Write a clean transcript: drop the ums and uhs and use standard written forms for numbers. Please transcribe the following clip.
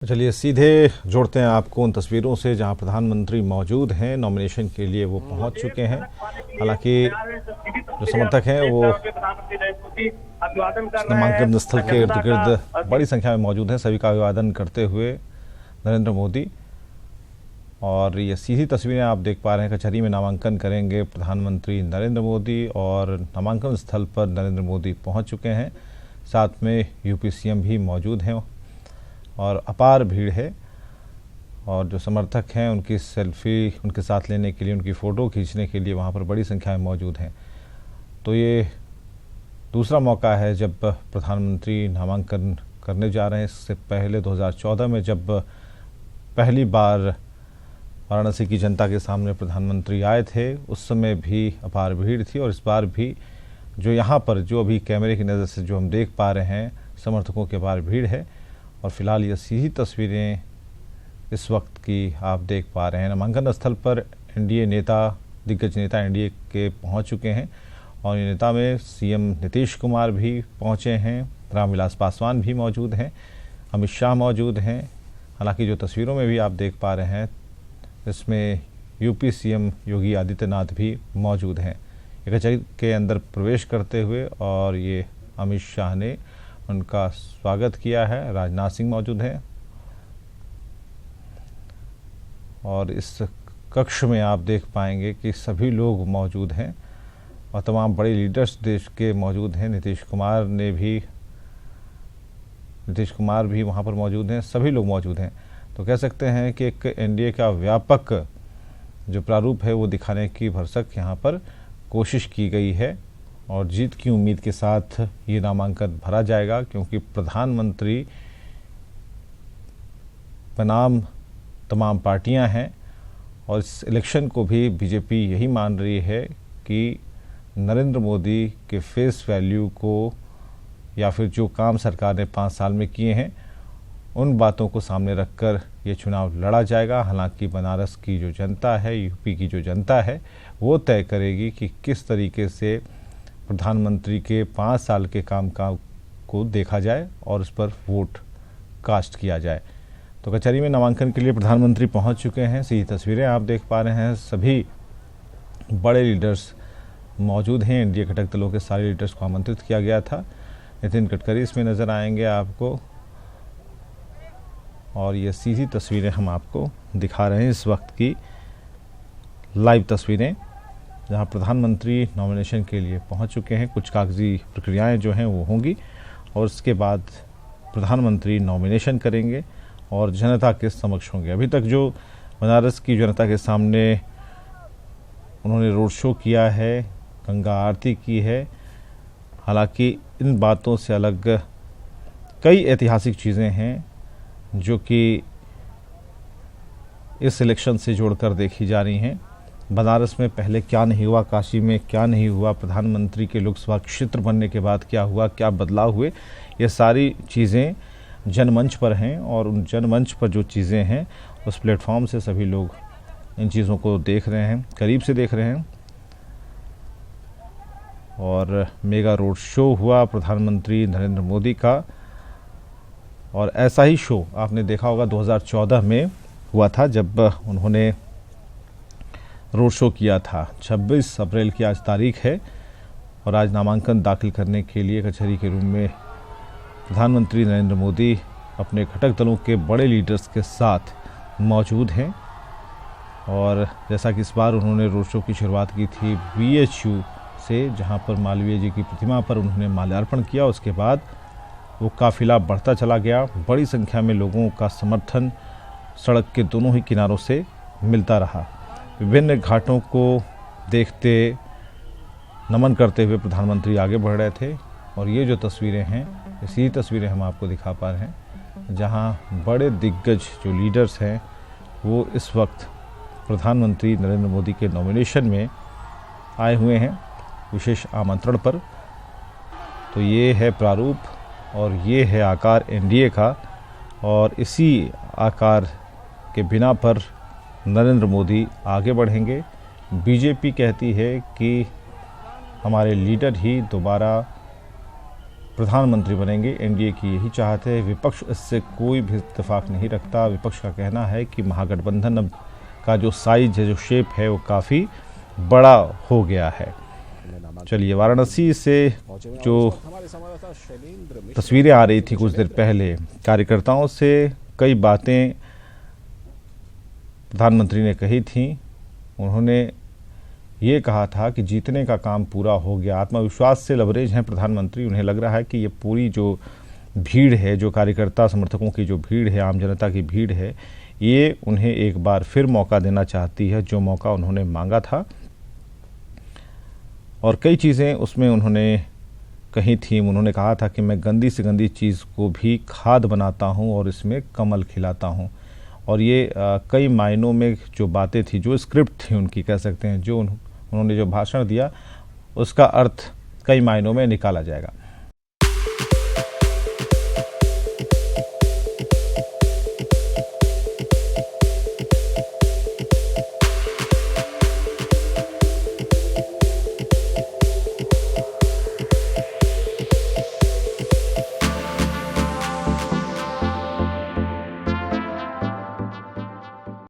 चलिए सीधे जोड़ते हैं आपको उन तस्वीरों से जहां प्रधानमंत्री मौजूद हैं। नॉमिनेशन के लिए वो पहुंच चुके हैं। हालांकि जो समर्थक हैं वो नामांकन स्थल के इर्द गिर्द बड़ी संख्या में मौजूद हैं, सभी का अभिवादन करते हुए नरेंद्र मोदी। और ये सीधी तस्वीरें आप देख पा रहे हैं। कचहरी में नामांकन करेंगे प्रधानमंत्री नरेंद्र मोदी और नामांकन स्थल पर नरेंद्र मोदी पहुंच चुके हैं। साथ में यूपी सीएम भी मौजूद हैं और अपार भीड़ है। और जो समर्थक हैं उनकी सेल्फी उनके साथ लेने के लिए, उनकी फ़ोटो खींचने के लिए वहाँ पर बड़ी संख्या में मौजूद हैं। तो ये दूसरा मौका है जब प्रधानमंत्री नामांकन करने जा रहे हैं। इससे पहले 2014 में जब पहली बार वाराणसी की जनता के सामने प्रधानमंत्री आए थे, उस समय भी अपार भीड़ थी। और इस बार भी जो यहाँ पर जो अभी कैमरे की नज़र से जो हम देख पा रहे हैं, समर्थकों के अपार भीड़ है। और फिलहाल ये सीधी तस्वीरें इस वक्त की आप देख पा रहे हैं। नामांकन स्थल पर एनडीए नेता, दिग्गज नेता एनडीए के पहुंच चुके हैं। और ये नेता में सीएम नीतीश कुमार भी पहुंचे हैं, रामविलास पासवान भी मौजूद हैं, अमित शाह मौजूद हैं। हालांकि जो तस्वीरों में भी आप देख पा रहे हैं, इसमें यूपी सीएम योगी आदित्यनाथ भी मौजूद हैं। कचहरी के अंदर प्रवेश करते हुए और ये अमित शाह ने उनका स्वागत किया है। राजनाथ सिंह मौजूद हैं। और इस कक्ष में आप देख पाएंगे कि सभी लोग मौजूद हैं और तमाम बड़े लीडर्स देश के मौजूद हैं। नीतीश कुमार भी वहाँ पर मौजूद हैं। सभी लोग मौजूद हैं। तो कह सकते हैं कि एक एनडीए का व्यापक जो प्रारूप है वो दिखाने की भरसक यहाँ पर कोशिश की गई है। और जीत की उम्मीद के साथ ये नामांकन भरा जाएगा, क्योंकि प्रधानमंत्री बनाम तमाम पार्टियां हैं। और इस इलेक्शन को भी बीजेपी यही मान रही है कि नरेंद्र मोदी के फेस वैल्यू को या फिर जो काम सरकार ने 5 साल में किए हैं, उन बातों को सामने रखकर ये चुनाव लड़ा जाएगा। हालांकि बनारस की जो जनता है, यूपी की जो जनता है, वो तय करेगी कि किस तरीके से प्रधानमंत्री के 5 साल के काम को देखा जाए और उस पर वोट कास्ट किया जाए। तो कचहरी में नामांकन के लिए प्रधानमंत्री पहुंच चुके हैं। सीधी तस्वीरें आप देख पा रहे हैं। सभी बड़े लीडर्स मौजूद हैं। एनडीए घटक दलों के सारे लीडर्स को आमंत्रित किया गया था। नितिन गडकरी इसमें नज़र आएंगे आपको। और ये सीधी तस्वीरें हम आपको दिखा रहे हैं, इस वक्त की लाइव तस्वीरें, जहां प्रधानमंत्री नॉमिनेशन के लिए पहुंच चुके हैं। कुछ कागजी प्रक्रियाएं जो हैं वो होंगी और उसके बाद प्रधानमंत्री नॉमिनेशन करेंगे और जनता के समक्ष होंगे। अभी तक जो बनारस की जनता के सामने उन्होंने रोड शो किया है, गंगा आरती की है। हालांकि इन बातों से अलग कई ऐतिहासिक चीज़ें हैं जो कि इस इलेक्शन से जोड़कर देखी जा रही हैं। बनारस में पहले क्या नहीं हुआ, काशी में क्या नहीं हुआ, प्रधानमंत्री के लोकसभा क्षेत्र बनने के बाद क्या हुआ, क्या बदलाव हुए, ये सारी चीज़ें जनमंच पर हैं। और उन जनमंच पर जो चीज़ें हैं, उस प्लेटफॉर्म से सभी लोग इन चीज़ों को देख रहे हैं, करीब से देख रहे हैं। और मेगा रोड शो हुआ प्रधानमंत्री नरेंद्र मोदी का। और ऐसा ही शो आपने देखा होगा 2014 में हुआ था, जब उन्होंने रोड शो किया था। 26 अप्रैल की आज तारीख है और आज नामांकन दाखिल करने के लिए कचहरी के रूम में प्रधानमंत्री नरेंद्र मोदी अपने घटक दलों के बड़े लीडर्स के साथ मौजूद हैं। और जैसा कि इस बार उन्होंने रोड शो की शुरुआत की थी बीएचयू से, जहां पर मालवीय जी की प्रतिमा पर उन्होंने माल्यार्पण किया। उसके बाद वो काफिला बढ़ता चला गया। बड़ी संख्या में लोगों का समर्थन सड़क के दोनों ही किनारों से मिलता रहा। विभिन्न घाटों को देखते, नमन करते हुए प्रधानमंत्री आगे बढ़ रहे थे। और ये जो तस्वीरें हैं, इसी तस्वीरें हम आपको दिखा पा रहे हैं, जहां बड़े दिग्गज जो लीडर्स हैं वो इस वक्त प्रधानमंत्री नरेंद्र मोदी के नॉमिनेशन में आए हुए हैं विशेष आमंत्रण पर। तो ये है प्रारूप और ये है आकार एनडीए का। और इसी आकार के बिना पर नरेंद्र मोदी आगे बढ़ेंगे। बीजेपी कहती है कि हमारे लीडर ही दोबारा प्रधानमंत्री बनेंगे। एनडीए की यही चाहत है, विपक्ष इससे कोई भी इत्तेफाक नहीं रखता। विपक्ष का कहना है कि महागठबंधन अब का जो साइज है, जो शेप है, वो काफ़ी बड़ा हो गया है। चलिए, वाराणसी से जो तस्वीरें आ रही थी कुछ देर पहले, कार्यकर्ताओं से कई बातें प्रधानमंत्री ने कही थी। उन्होंने ये कहा था कि जीतने का काम पूरा हो गया। आत्मविश्वास से लबरेज हैं प्रधानमंत्री। उन्हें लग रहा है कि ये पूरी जो भीड़ है, जो कार्यकर्ता समर्थकों की जो भीड़ है, आम जनता की भीड़ है, ये उन्हें एक बार फिर मौका देना चाहती है, जो मौका उन्होंने मांगा था। और कई चीज़ें उसमें उन्होंने कही थी। उन्होंने कहा था कि मैं गंदी से गंदी चीज़ को भी खाद बनाता हूँ और इसमें कमल खिलाता हूँ। और ये कई मायनों में जो बातें थी, जो स्क्रिप्ट थी उनकी, कह सकते हैं, जो उन्होंने जो भाषण दिया, उसका अर्थ कई मायनों में निकाला जाएगा।